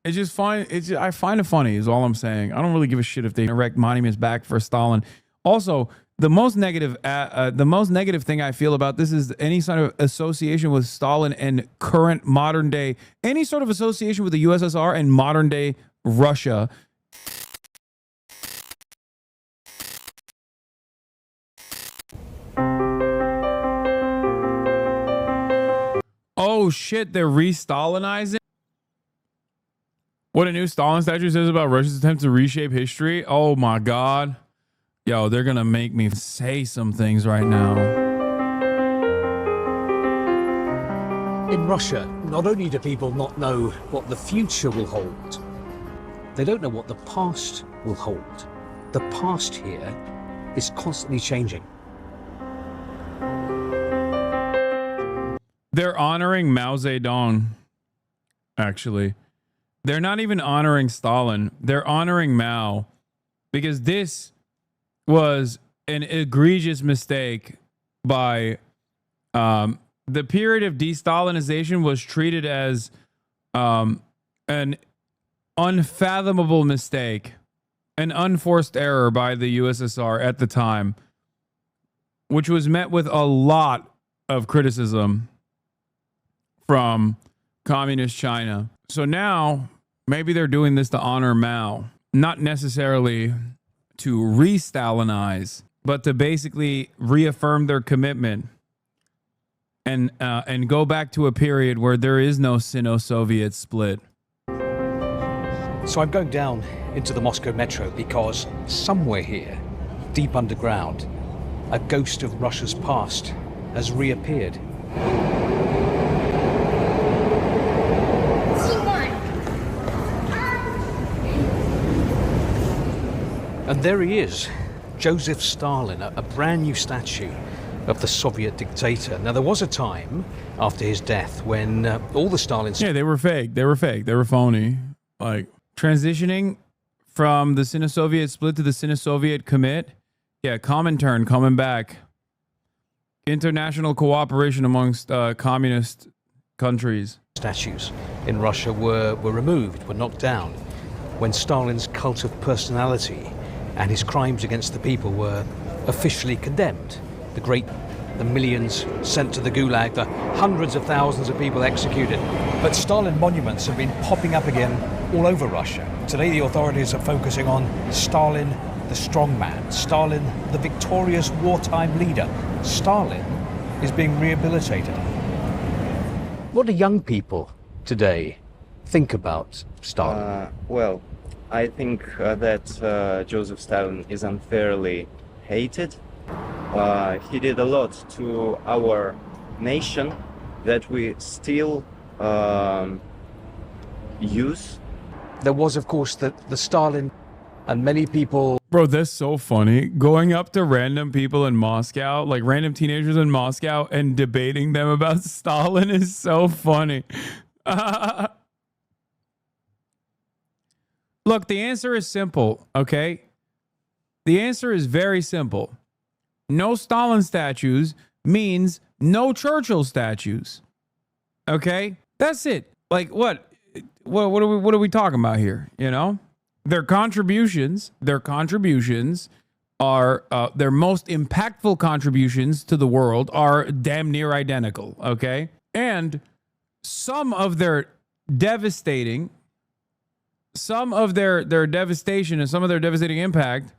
It's just fun. I find it funny is all I'm saying. I don't really give a shit if they erect monuments back for Stalin. Also, the most negative thing I feel about this is any sort of association with Stalin and current modern day, any sort of association with the USSR and modern day Russia. Oh shit, they're re-Stalinizing? What a new Stalin statue says about Russia's attempt to reshape history. Oh my God. Yo, they're gonna make me say some things right now. In Russia, not only do people not know what the future will hold, they don't know what the past will hold. The past here is constantly changing. They're honoring Mao Zedong, actually. They're not even honoring Stalin. They're honoring Mao because this was an egregious mistake by the period of de-Stalinization was treated as an unfathomable mistake, an unforced error by the USSR at the time, which was met with a lot of criticism from communist China. So now maybe they're doing this to honor Mao, not necessarily to re-Stalinize, but to basically reaffirm their commitment and go back to a period where there is no Sino-Soviet split. So I'm going down into the Moscow metro because somewhere here, deep underground, a ghost of Russia's past has reappeared. And there he is, Joseph Stalin, a brand new statue of the Soviet dictator. Now, there was a time after his death when all the Stalins... Yeah, they were fake. They were fake. They were phony. Like, transitioning from the Sino-Soviet split to the Sino-Soviet commit. Yeah, Comintern coming back. International cooperation amongst communist countries. Statues in Russia were removed, were knocked down, when Stalin's cult of personality and his crimes against the people were officially condemned. The millions sent to the Gulag, the hundreds of thousands of people executed. But Stalin monuments have been popping up again all over Russia. Today the authorities are focusing on Stalin, the strongman, Stalin, the victorious wartime leader. Stalin is being rehabilitated. What do young people today think about Stalin? Well, I think that Joseph Stalin is unfairly hated. He did a lot to our nation that we still use. There was, of course, the Stalin, and many people... Bro, that's so funny. Going up to random people in Moscow, like random teenagers in Moscow, and debating them about Stalin is so funny. Look, the answer is simple, okay? The answer is very simple. No Stalin statues means no Churchill statues. Okay? That's it. Like, what are we talking about here, you know? Their contributions are their most impactful contributions to the world are damn near identical, okay? And some of their devastation and some of their devastating impact,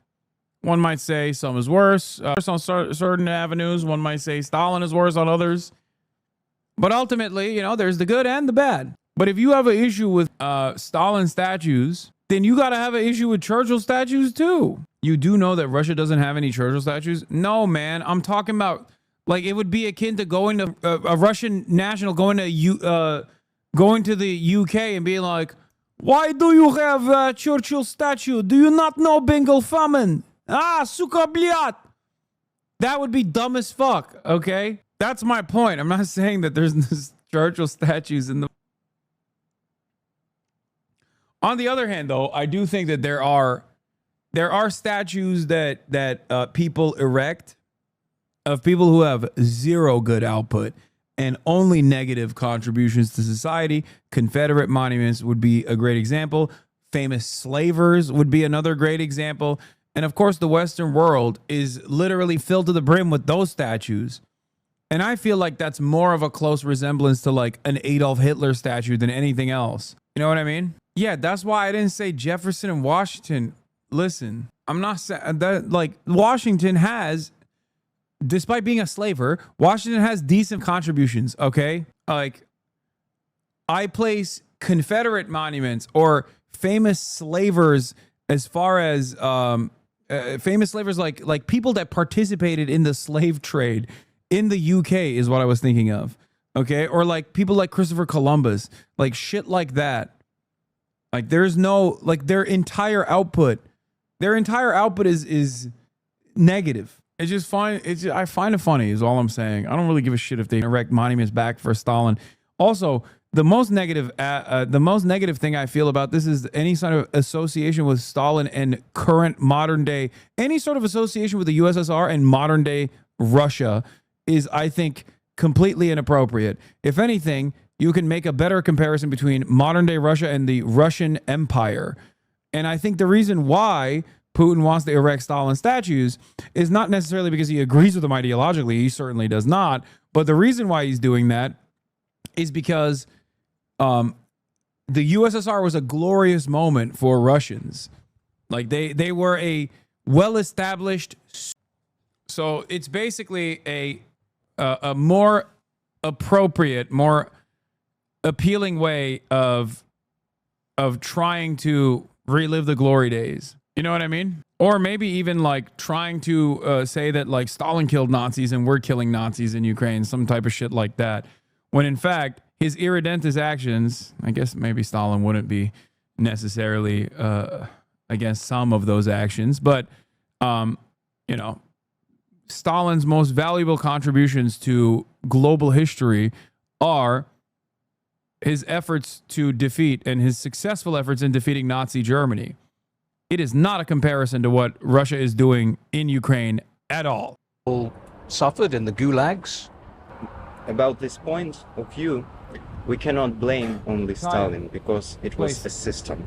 one might say some is worse on certain avenues. One might say Stalin is worse on others. But ultimately, you know, there's the good and the bad. But if you have an issue with Stalin statues, then you got to have an issue with Churchill statues too. You do know that Russia doesn't have any Churchill statues? No, man. I'm talking about, like, it would be akin to going to a Russian national going to the UK and being like, why do you have a Churchill statue? Do you not know Bengal famine? Ah, suka blyat. That would be dumb as fuck, okay? That's my point. I'm not saying that there's Churchill statues in the... On the other hand, though, I do think that there are statues that people erect of people who have zero good output and only negative contributions to society. Confederate monuments would be a great example. Famous slavers would be another great example. And of course, the Western world is literally filled to the brim with those statues. And I feel like that's more of a close resemblance to like an Adolf Hitler statue than anything else. You know what I mean? Yeah, that's why I didn't say Jefferson and Washington. Listen, I'm not saying that, like, Washington has, despite being a slaver, Washington has decent contributions, okay? Like, I place Confederate monuments or famous slavers as far as famous slavers like people that participated in the slave trade in the UK is what I was thinking of. Okay? Or like people like Christopher Columbus, like shit like that. Like there's no, like their entire output is negative. It's just fine. I find it funny is all I'm saying. I don't really give a shit if they erect monuments back for Stalin. Also, the most negative thing I feel about this is any sort of association with Stalin and current modern day, any sort of association with the USSR and modern day Russia is, I think, completely inappropriate. If anything, you can make a better comparison between modern day Russia and the Russian Empire. And I think the reason why Putin wants to erect Stalin statues is not necessarily because he agrees with them ideologically. He certainly does not. But the reason why he's doing that is because the USSR was a glorious moment for Russians. Like they were a well-established. So it's basically a more appropriate, more appealing way of trying to relive the glory days. You know what I mean? Or maybe even like trying to say that like Stalin killed Nazis and we're killing Nazis in Ukraine, some type of shit like that. When in fact, his irredentist actions, I guess maybe Stalin wouldn't be necessarily against some of those actions, but you know, Stalin's most valuable contributions to global history are his efforts to defeat and his successful efforts in defeating Nazi Germany. It is not a comparison to what Russia is doing in Ukraine at all. All suffered in the gulags. About this point of view, we cannot blame only Stalin because it was a system.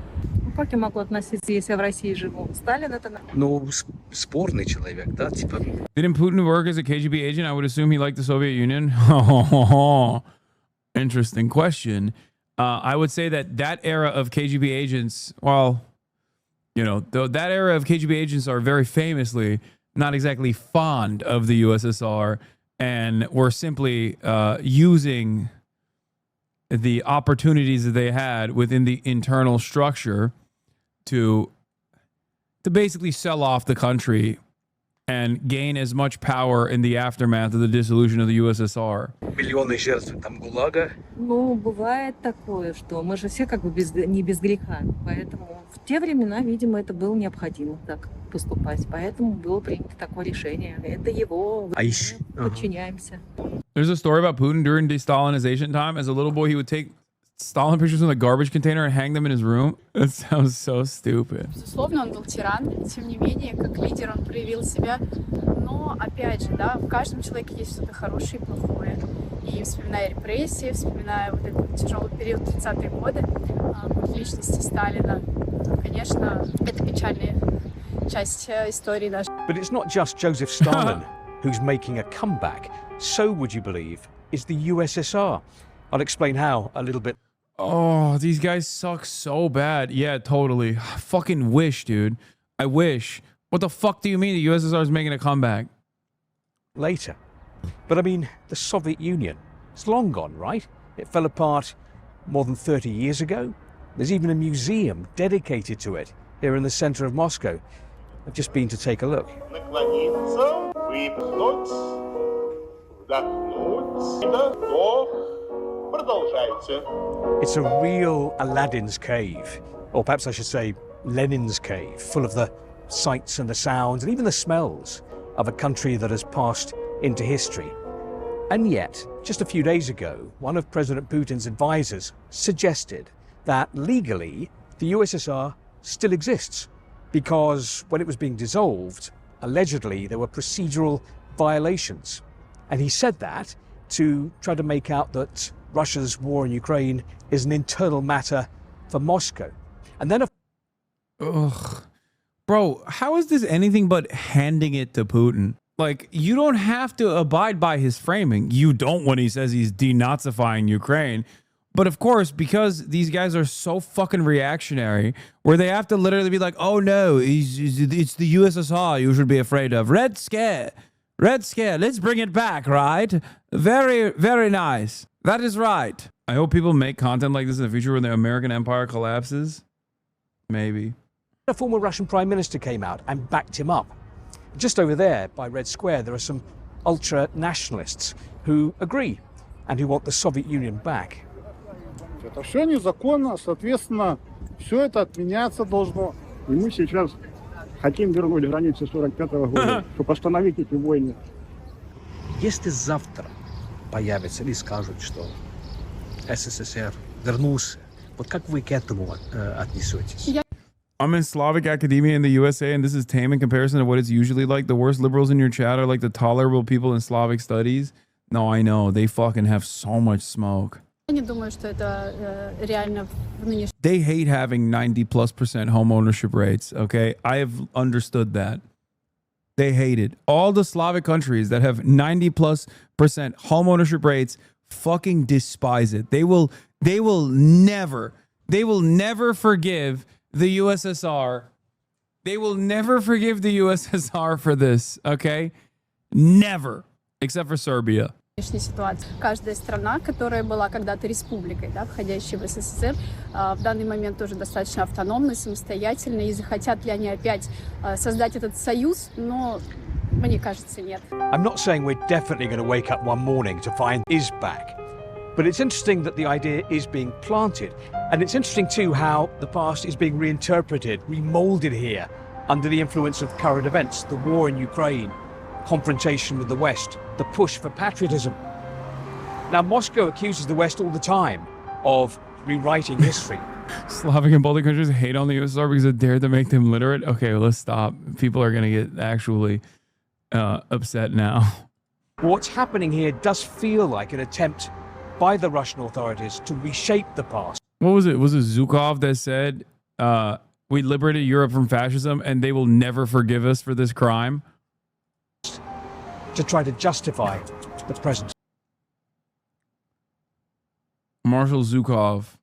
Как я могу относиться, если я в России живу? Сталин это... Ну, спорный человек, да, типа. Didn't Putin work as a KGB agent? I would assume he liked the Soviet Union. Interesting question. I would say that era of KGB agents, well, you know, that era of KGB agents are very famously not exactly fond of the USSR and were simply using the opportunities that they had within the internal structure to basically sell off the country and gain as much power in the aftermath of the dissolution of the USSR. Миллионы жертв там ГУЛАГа. Ну, бывает такое, что мы же все как бы не без греха. Поэтому в те времена, видимо, это было необходимо так поступать. Поэтому было принято такое решение. Это его, мы подчиняемся. There's a story about Putin during de-Stalinization time. As a little boy, he would take Stalin pictures in the garbage container and hang them in his room. That sounds so stupid. Безусловно, он был тиран, тем не менее, как лидер он проявил себя. Но, опять же, да, в каждом человеке есть что-то хорошее и плохое. И вспоминая репрессии, вспоминая вот этот тяжелый период 30-е годы, в личности Сталина, конечно, это печальная часть истории нашей. But it's not just Joseph Stalin who's making a comeback. So, would you believe, is the USSR. I'll explain how a little bit. Oh, these guys suck so bad. Yeah, totally. I fucking wish, dude. I wish. What the fuck do you mean the USSR is making a comeback? Later. But I mean, the Soviet Union, it's long gone, right? It fell apart more than 30 years ago. There's even a museum dedicated to it here in the center of Moscow. I've just been to take a look. Наклониться, выдохнуть, вдохнуть, вдох. Продолжайте. It's a real Aladdin's cave, or perhaps I should say Lenin's cave, full of the sights and the sounds and even the smells of a country that has passed into history. And yet, just a few days ago, one of President Putin's advisors suggested that legally the USSR still exists because when it was being dissolved, allegedly there were procedural violations. And he said that to try to make out that Russia's war in Ukraine is an internal matter for Moscow. And then, Ugh. Bro, how is this anything but handing it to Putin? Like, you don't have to abide by his framing. You don't when he says he's denazifying Ukraine. But of course, because these guys are so fucking reactionary, where they have to literally be like, oh no, it's the USSR you should be afraid of. Red Scare. Red Scare. Let's bring it back, right? Very, very nice. That is right. I hope people make content like this in the future when the American empire collapses. Maybe. a former Russian Prime Minister came out and backed him up. Just over there by Red Square, there are some ultra-nationalists who agree and who want the Soviet Union back. Это все незаконно, соответственно, все это отменяться должно. И мы сейчас хотим вернуть границы 45-го года, чтобы остановить эти войны. Если завтра появится или скажут, что СССР вернулся, вот как вы к этому отнесетесь? I'm in Slavic academia in the USA, and this is tame in comparison to what it's usually like. The worst liberals in your chat are like the tolerable people in Slavic studies. No, I know. They fucking have so much smoke. Я не думаю, что это реально в нынешнем. They hate having 90+% home ownership rates, okay? I have understood that. They hate it. All the Slavic countries that have 90+% home ownership rates fucking despise it. They will never forgive the USSR. They will never forgive the USSR for this, okay? Never, except for Serbia. Ситуации. Каждая страна, которая была когда-то республикой, да, входящей в СССР, в данный момент тоже достаточно автономны, самостоятельны. И захотят ли они опять создать этот союз, но мне кажется, нет. I'm not saying we're definitely going to wake up one morning to find is back. But it's interesting that the idea is being planted. And it's interesting too how the past is being reinterpreted, remolded here under the influence of current events, the war in Ukraine, confrontation with the West, the push for patriotism. Now, Moscow accuses the West all the time of rewriting history. Slavic and Baltic countries hate on the USSR because it dared to make them literate. Okay, well, let's stop. People are going to get actually upset now. What's happening here does feel like an attempt by the Russian authorities to reshape the past. What was it? Was it Zhukov that said, we liberated Europe from fascism and they will never forgive us for this crime? To try to justify the present. Marshal Zhukov.